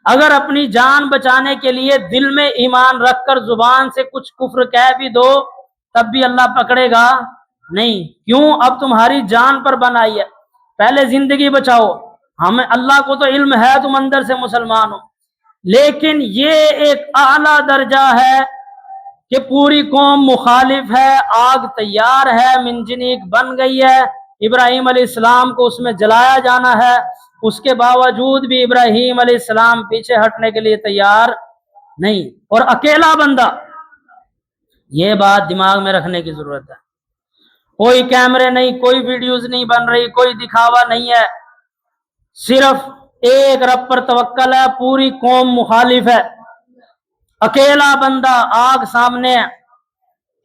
اگر اپنی جان بچانے کے لیے دل میں ایمان رکھ کر زبان سے کچھ کفر کہہ بھی دو تب بھی اللہ پکڑے گا نہیں، کیوں؟ اب تمہاری جان پر بن آئی ہے، پہلے زندگی بچاؤ۔ ہمیں اللہ کو تو علم ہے تم اندر سے مسلمان ہو، لیکن یہ ایک اعلیٰ درجہ ہے کہ پوری قوم مخالف ہے، آگ تیار ہے، منجنیق بن گئی ہے، ابراہیم علیہ السلام کو اس میں جلایا جانا ہے، اس کے باوجود بھی ابراہیم علیہ السلام پیچھے ہٹنے کے لیے تیار نہیں، اور اکیلا بندہ۔ یہ بات دماغ میں رکھنے کی ضرورت ہے۔ کوئی کیمرے نہیں، کوئی ویڈیوز نہیں بن رہی، کوئی دکھاوا نہیں ہے، صرف ایک رب پر توکل ہے، پوری قوم مخالف ہے، اکیلا بندہ، آگ سامنے ہے۔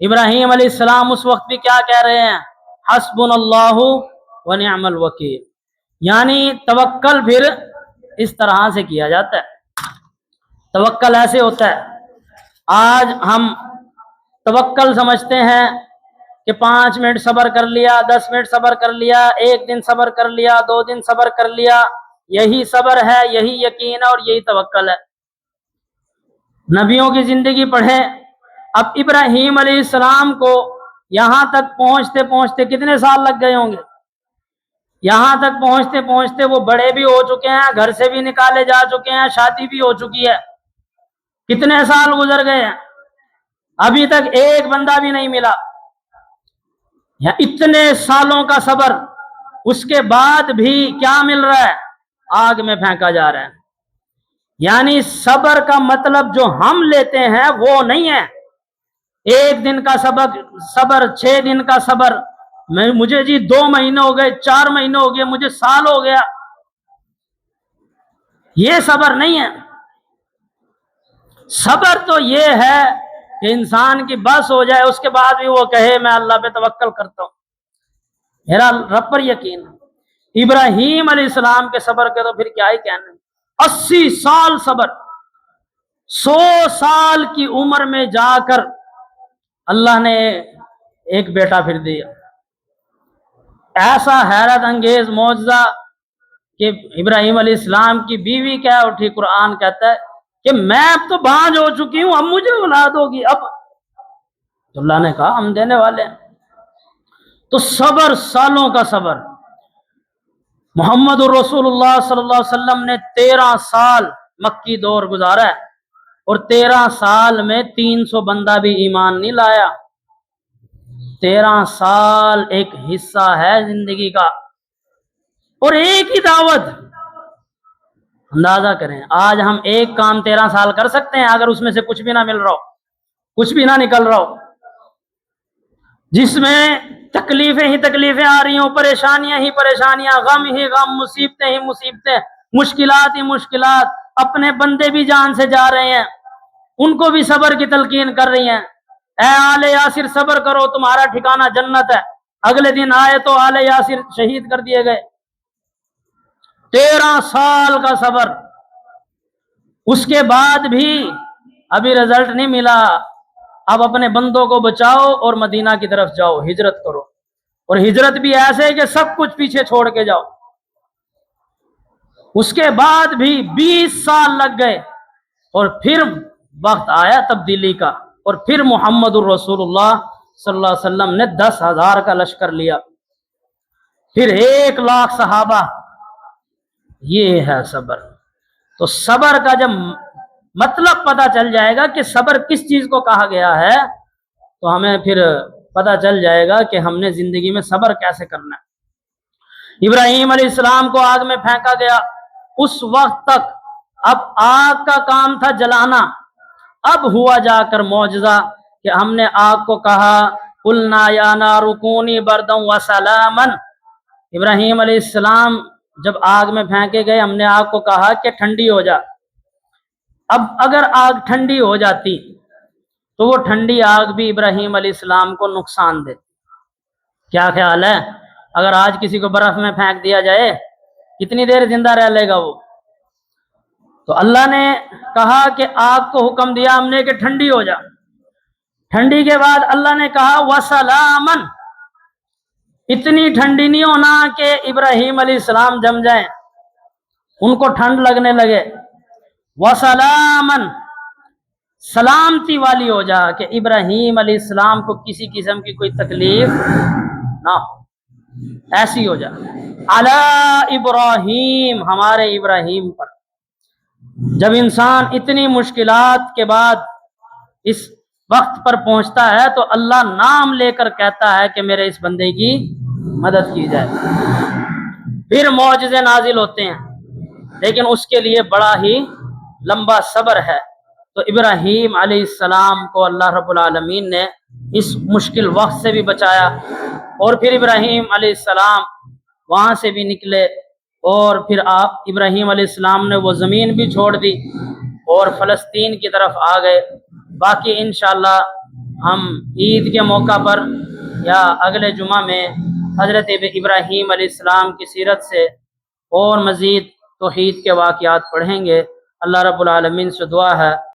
ابراہیم علیہ السلام اس وقت بھی کیا کہہ رہے ہیں؟ حسبنا اللہ ونعم الوکیل، یعنی توکل پھر اس طرح سے کیا جاتا ہے، توکل ایسے ہوتا ہے۔ آج ہم توکل سمجھتے ہیں کہ 5 منٹ صبر کر لیا، 10 منٹ صبر کر لیا، 1 دن صبر کر لیا، 2 دن صبر کر لیا، یہی صبر ہے، یہی یقین ہے اور یہی توکل ہے۔ نبیوں کی زندگی پڑھیں، اب ابراہیم علیہ السلام کو یہاں تک پہنچتے پہنچتے کتنے سال لگ گئے ہوں گے؟ یہاں تک پہنچتے پہنچتے وہ بڑے بھی ہو چکے ہیں، گھر سے بھی نکالے جا چکے ہیں، شادی بھی ہو چکی ہے، کتنے سال گزر گئے ہیں، ابھی تک ایک بندہ بھی نہیں ملا۔ اتنے سالوں کا صبر، اس کے بعد بھی کیا مل رہا ہے؟ آگ میں پھینکا جا رہا ہے۔ یعنی صبر کا مطلب جو ہم لیتے ہیں وہ نہیں ہے 1 دن کا صبر، 6 دن کا صبر، مجھے جی 2 مہینے ہو گئے، 4 مہینے ہو گئے، مجھے سال ہو گیا، یہ صبر نہیں ہے۔ صبر تو یہ ہے کہ انسان کی بس ہو جائے، اس کے بعد بھی وہ کہے میں اللہ پہ توکل کرتا ہوں، میرا رب پر یقین ہے۔ ابراہیم علیہ السلام کے صبر کے تو پھر کیا ہی کہنا، 80 سال صبر، 100 سال کی عمر میں جا کر اللہ نے ایک بیٹا پھر دیا۔ ایسا حیرت انگیز معجزہ کہ ابراہیم علیہ السلام کی بیوی کیا اٹھی، قرآن کہتا ہے کہ میں اب تو بانجھ ہو چکی ہوں، اب مجھے اولاد ہوگی، اب تو اللہ نے کہا ہم دینے والے ہیں۔ تو صبر، سالوں کا صبر۔ محمد الرسول اللہ صلی اللہ علیہ وسلم نے 13 سال مکی دور گزارا ہے، اور 13 سال میں 300 بندہ بھی ایمان نہیں لایا۔ 13 سال ایک حصہ ہے زندگی کا، اور ایک ہی دعوت۔ اندازہ کریں آج ہم ایک کام 13 سال کر سکتے ہیں اگر اس میں سے کچھ بھی نہ مل رہا ہو، کچھ بھی نہ نکل رہا ہو، جس میں تکلیفیں ہی تکلیفیں آ رہی ہوں، پریشانیاں ہی پریشانیاں، غم ہی غم، مصیبتیں ہی مصیبتیں، مشکلات ہی مشکلات، اپنے بندے بھی جان سے جا رہے ہیں، ان کو بھی صبر کی تلقین کر رہی ہیں، اے آل یاسر صبر کرو تمہارا ٹھکانہ جنت ہے۔ اگلے دن آئے تو آل یاسر شہید کر دیے گئے۔ 13 سال کا صبر، اس کے بعد بھی ابھی رزلٹ نہیں ملا۔ اب اپنے بندوں کو بچاؤ اور مدینہ کی طرف جاؤ، ہجرت کرو، اور ہجرت بھی ایسے کہ سب کچھ پیچھے چھوڑ کے جاؤ۔ اس کے بعد بھی 20 سال لگ گئے، اور پھر وقت آیا تبدیلی کا، اور پھر محمد الرسول اللہ صلی اللہ علیہ وسلم نے 10,000 کا لشکر لیا، پھر 1 لاکھ صحابہ۔ یہ ہے صبر۔ تو صبر کا جب مطلب پتہ چل جائے گا کہ صبر کس چیز کو کہا گیا ہے، تو ہمیں پھر پتہ چل جائے گا کہ ہم نے زندگی میں صبر کیسے کرنا ہے۔ ابراہیم علیہ السلام کو آگ میں پھینکا گیا، اس وقت تک اب آگ کا کام تھا جلانا، اب ہوا جا کر معجزہ کہ ہم نے آگ کو کہا قلنا یا نار کونی بردا وسلاما، ابراہیم علیہ السلام جب آگ میں پھینکے گئے ہم نے آگ کو کہا کہ ٹھنڈی ہو جا۔ اب اگر آگ ٹھنڈی ہو جاتی تو وہ ٹھنڈی آگ بھی ابراہیم علیہ السلام کو نقصان دے۔ کیا خیال ہے اگر آج کسی کو برف میں پھینک دیا جائے کتنی دیر زندہ رہ لے گا وہ؟ تو اللہ نے کہا کہ آگ کو حکم دیا ہم نے کہ ٹھنڈی ہو جا، ٹھنڈی کے بعد اللہ نے کہا وسلاما، اتنی ٹھنڈی نہیں ہونا کہ ابراہیم علیہ السلام جم جائیں، ان کو ٹھنڈ لگنے لگے، وسلاما، سلامتی والی ہو جا کہ ابراہیم علیہ السلام کو کسی قسم کی کوئی تکلیف نہ ہو، ایسی ہو جا، علی ابراہیم، ہمارے ابراہیم پر۔ جب انسان اتنی مشکلات کے بعد اس وقت پر پہنچتا ہے تو اللہ نام لے کر کہتا ہے کہ میرے اس بندے کی مدد کی جائے، پھر معجزے نازل ہوتے ہیں، لیکن اس کے لیے بڑا ہی لمبا صبر ہے۔ تو ابراہیم علیہ السلام کو اللہ رب العالمین نے اس مشکل وقت سے بھی بچایا، اور پھر ابراہیم علیہ السلام وہاں سے بھی نکلے، اور پھر آپ ابراہیم علیہ السلام نے وہ زمین بھی چھوڑ دی اور فلسطین کی طرف آ گئے۔ باقی انشاءاللہ ہم عید کے موقع پر یا اگلے جمعہ میں حضرت ابراہیم علیہ السلام کی سیرت سے اور مزید توحید کے واقعات پڑھیں گے۔ اللہ رب العالمین سے دعا ہے